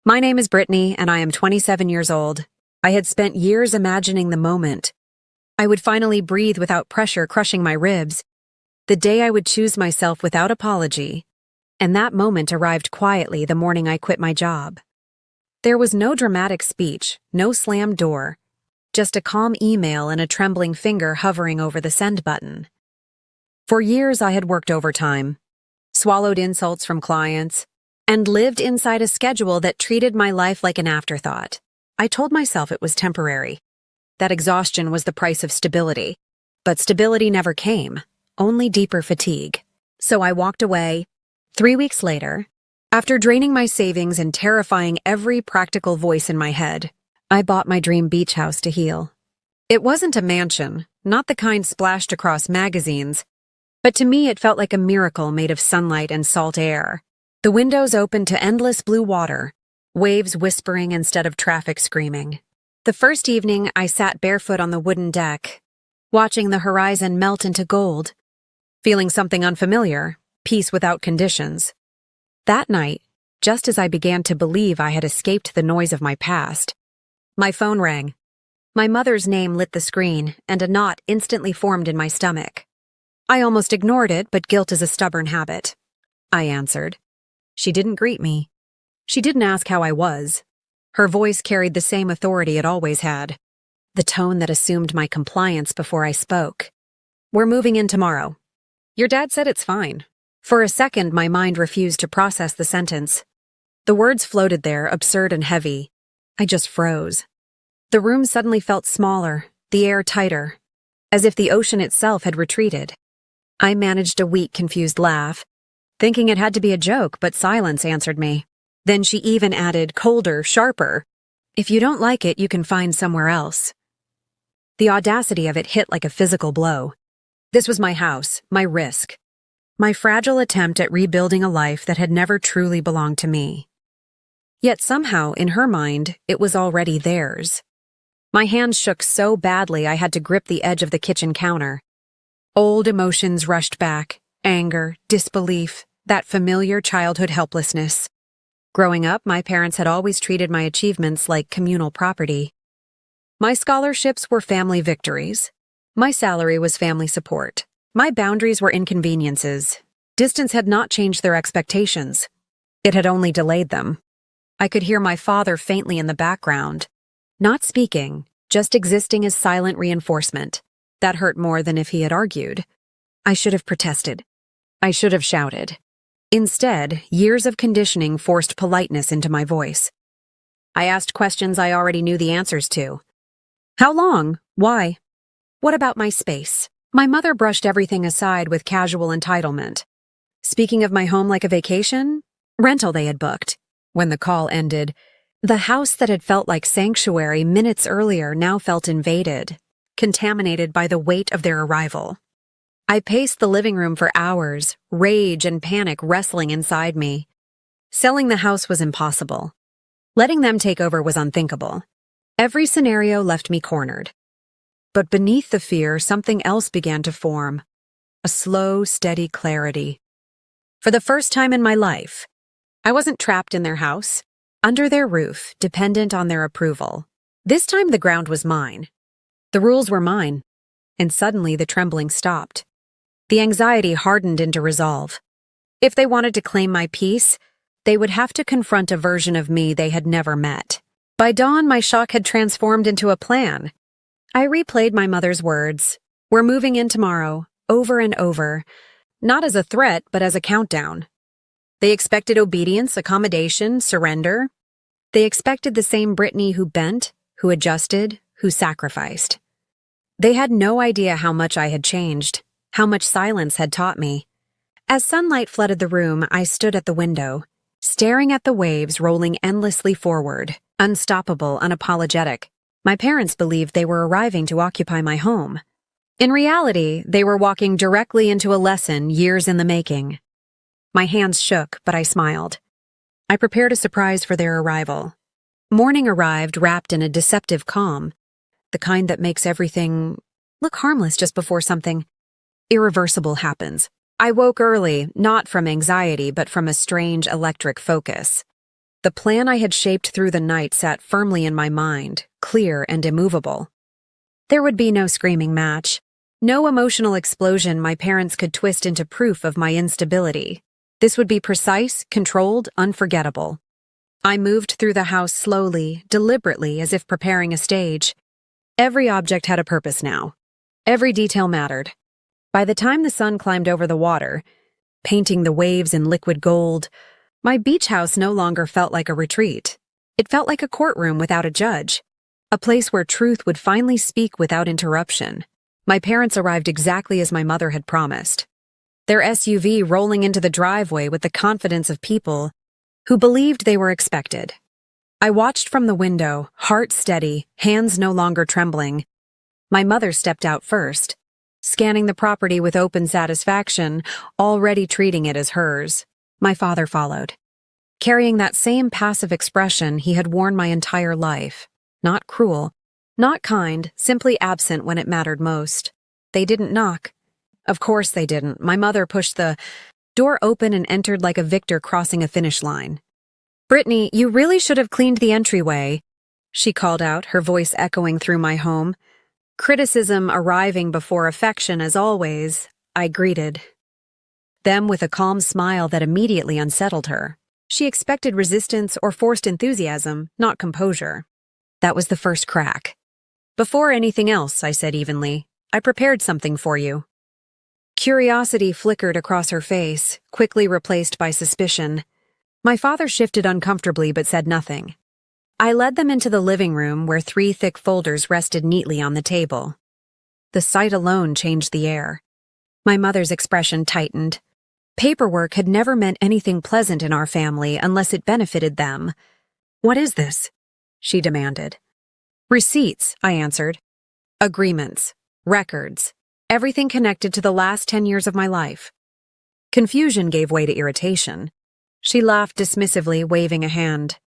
My name is Brittany, and I am 27 years old. I had spent years imagining the moment. I would finally breathe without pressure crushing my ribs. The day I would choose myself without apology. And that moment arrived quietly the morning I quit my job. There was no dramatic speech, no slammed door, just a calm email and a trembling finger hovering over the send button. For years I had worked overtime, swallowed insults from clients, and lived inside a schedule that treated my life like an afterthought. I told myself it was temporary, that exhaustion was the price of stability. But stability never came, only deeper fatigue. So I walked away. 3 weeks later, after draining my savings and terrifying every practical voice in my head, I bought my dream beach house to heal. It wasn't a mansion, not the kind splashed across magazines, but to me it felt like a miracle made of sunlight and salt air. The windows opened to endless blue water, waves whispering instead of traffic screaming. The first evening, I sat barefoot on the wooden deck, watching the horizon melt into gold, feeling something unfamiliar, peace without conditions. That night, just as I began to believe I had escaped the noise of my past, my phone rang. My mother's name lit the screen, and a knot instantly formed in my stomach. I almost ignored it, but guilt is a stubborn habit. I answered. She didn't greet me. She didn't ask how I was. Her voice carried the same authority it always had, the tone that assumed my compliance before I spoke. We're moving in tomorrow. Your dad said it's fine. For a second, my mind refused to process the sentence. The words floated there, absurd and heavy. I just froze. The room suddenly felt smaller, the air tighter, as if the ocean itself had retreated. I managed a weak, confused laugh, thinking it had to be a joke, but silence answered me. Then she even added, colder, sharper. If you don't like it, you can find somewhere else. The audacity of it hit like a physical blow. This was my house, my risk, my fragile attempt at rebuilding a life that had never truly belonged to me. Yet somehow, in her mind, it was already theirs. My hands shook so badly I had to grip the edge of the kitchen counter. Old emotions rushed back. Anger, disbelief, that familiar childhood helplessness. Growing up, my parents had always treated my achievements like communal property. My scholarships were family victories. My salary was family support. My boundaries were inconveniences. Distance had not changed their expectations. It had only delayed them. I could hear my father faintly in the background, not speaking, just existing as silent reinforcement. That hurt more than if he had argued. I should have protested. I should have shouted. Instead, years of conditioning forced politeness into my voice. I asked questions I already knew the answers to. How long? Why? What about my space? My mother brushed everything aside with casual entitlement. Speaking of my home like a vacation, rental they had booked. When the call ended, the house that had felt like sanctuary minutes earlier now felt invaded, contaminated by the weight of their arrival. I paced the living room for hours, rage and panic wrestling inside me. Selling the house was impossible. Letting them take over was unthinkable. Every scenario left me cornered. But beneath the fear, something else began to form. A slow, steady clarity. For the first time in my life, I wasn't trapped in their house, under their roof, dependent on their approval. This time the ground was mine. The rules were mine. And suddenly the trembling stopped. The anxiety hardened into resolve. If they wanted to claim my peace, they would have to confront a version of me they had never met. By dawn, my shock had transformed into a plan. I replayed my mother's words, "We're moving in tomorrow," over and over, not as a threat, but as a countdown. They expected obedience, accommodation, surrender. They expected the same Brittany who bent, who adjusted, who sacrificed. They had no idea how much I had changed, how much silence had taught me. As sunlight flooded the room, I stood at the window, staring at the waves rolling endlessly forward, unstoppable, unapologetic. My parents believed they were arriving to occupy my home. In reality, they were walking directly into a lesson years in the making. My hands shook, but I smiled. I prepared a surprise for their arrival. Morning arrived wrapped in a deceptive calm, the kind that makes everything look harmless just before something irreversible happens. I woke early, not from anxiety, but from a strange electric focus. The plan I had shaped through the night sat firmly in my mind, clear and immovable. There would be no screaming match, no emotional explosion my parents could twist into proof of my instability. This would be precise, controlled, unforgettable. I moved through the house slowly, deliberately, as if preparing a stage. Every object had a purpose now. Every detail mattered. By the time the sun climbed over the water, painting the waves in liquid gold, my beach house no longer felt like a retreat. It felt like a courtroom without a judge, a place where truth would finally speak without interruption. My parents arrived exactly as my mother had promised, their SUV rolling into the driveway with the confidence of people who believed they were expected. I watched from the window, heart steady, hands no longer trembling. My mother stepped out first, scanning the property with open satisfaction, already treating it as hers. My father followed, carrying that same passive expression he had worn my entire life. Not cruel, not kind, simply absent when it mattered most. They didn't knock. Of course they didn't. My mother pushed the door open and entered like a victor crossing a finish line. "Brittany, you really should have cleaned the entryway," she called out, her voice echoing through my home. Criticism arriving before affection as always, I greeted them with a calm smile that immediately unsettled her. She expected resistance or forced enthusiasm, not composure. That was the first crack. "Before anything else," I said evenly, "I prepared something for you." Curiosity flickered across her face, quickly replaced by suspicion. My father shifted uncomfortably but said nothing. I led them into the living room where 3 thick folders rested neatly on the table. The sight alone changed the air. My mother's expression tightened. Paperwork had never meant anything pleasant in our family unless it benefited them. "What is this?" she demanded. "Receipts," I answered. "Agreements, records, everything connected to the last 10 years of my life." Confusion gave way to irritation. She laughed dismissively, waving a hand.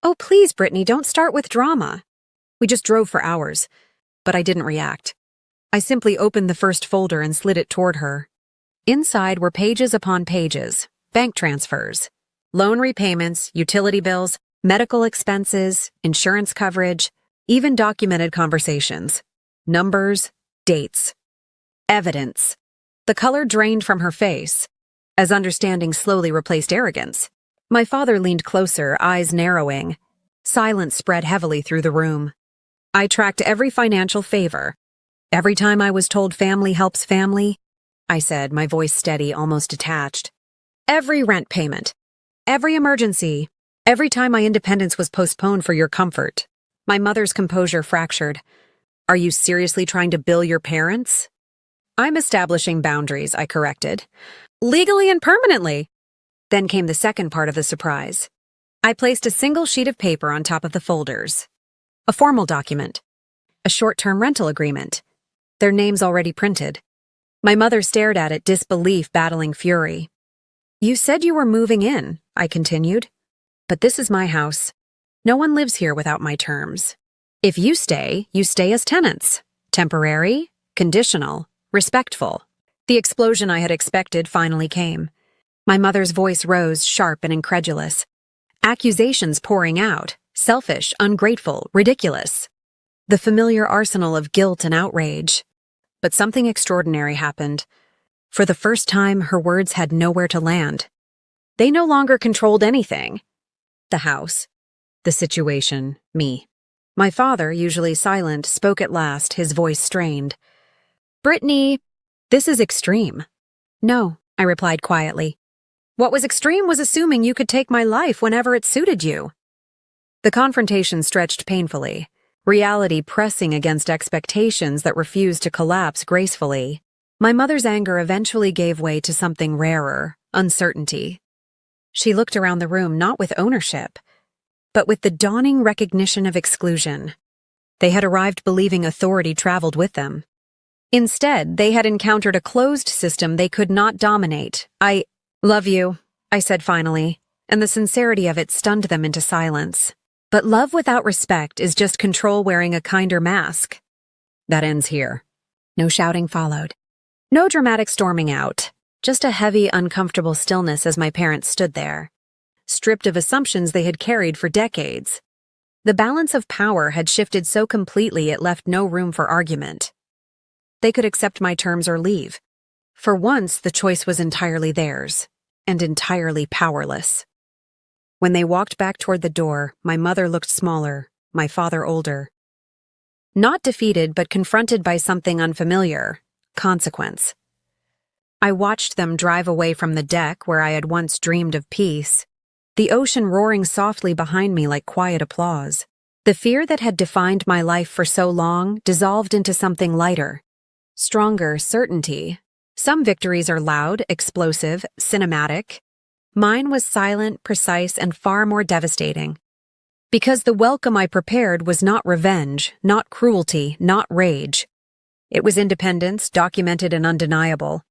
"Oh, please, Brittany, don't start with drama." We just drove for hours, but I didn't react. I simply opened the first folder and slid it toward her. Inside were pages upon pages, bank transfers, loan repayments, utility bills, medical expenses, insurance coverage, even documented conversations, numbers, dates, evidence. The color drained from her face, as understanding slowly replaced arrogance. My father leaned closer, eyes narrowing. Silence spread heavily through the room. I tracked every financial favor. Every time I was told family helps family, I said, my voice steady, almost detached. Every rent payment. Every emergency. Every time my independence was postponed for your comfort. My mother's composure fractured. "Are you seriously trying to bill your parents?" "I'm establishing boundaries," I corrected. "Legally and permanently." Then came the second part of the surprise. I placed a single sheet of paper on top of the folders. A formal document. A short-term rental agreement. Their names already printed. My mother stared at it, disbelief battling fury. "You said you were moving in," I continued. "But this is my house. No one lives here without my terms. If you stay as tenants. Temporary, conditional, respectful." The explosion I had expected finally came. My mother's voice rose, sharp and incredulous. Accusations pouring out. Selfish, ungrateful, ridiculous. The familiar arsenal of guilt and outrage. But something extraordinary happened. For the first time, her words had nowhere to land. They no longer controlled anything. The house, the situation, me. My father, usually silent, spoke at last, his voice strained. "Brittany, this is extreme." "No," I replied quietly. "What was extreme was assuming you could take my life whenever it suited you." The confrontation stretched painfully, reality pressing against expectations that refused to collapse gracefully. My mother's anger eventually gave way to something rarer, uncertainty. She looked around the room not with ownership, but with the dawning recognition of exclusion. They had arrived believing authority traveled with them. Instead, they had encountered a closed system they could not dominate. "I love you," I said finally, and the sincerity of it stunned them into silence. But love without respect is just control wearing a kinder mask. That ends here. No shouting followed. No dramatic storming out. Just a heavy, uncomfortable stillness as my parents stood there. stripped of assumptions they had carried for decades. The balance of power had shifted so completely it left no room for argument. They could accept my terms or leave. For once, the choice was entirely theirs, and entirely powerless. When they walked back toward the door, my mother looked smaller, my father older. Not defeated, but confronted by something unfamiliar: consequence. I watched them drive away from the deck where I had once dreamed of peace, the ocean roaring softly behind me like quiet applause. The fear that had defined my life for so long dissolved into something lighter, stronger certainty. Some victories are loud, explosive, cinematic. Mine was silent, precise, and far more devastating. Because the welcome I prepared was not revenge, not cruelty, not rage. It was independence, documented and undeniable.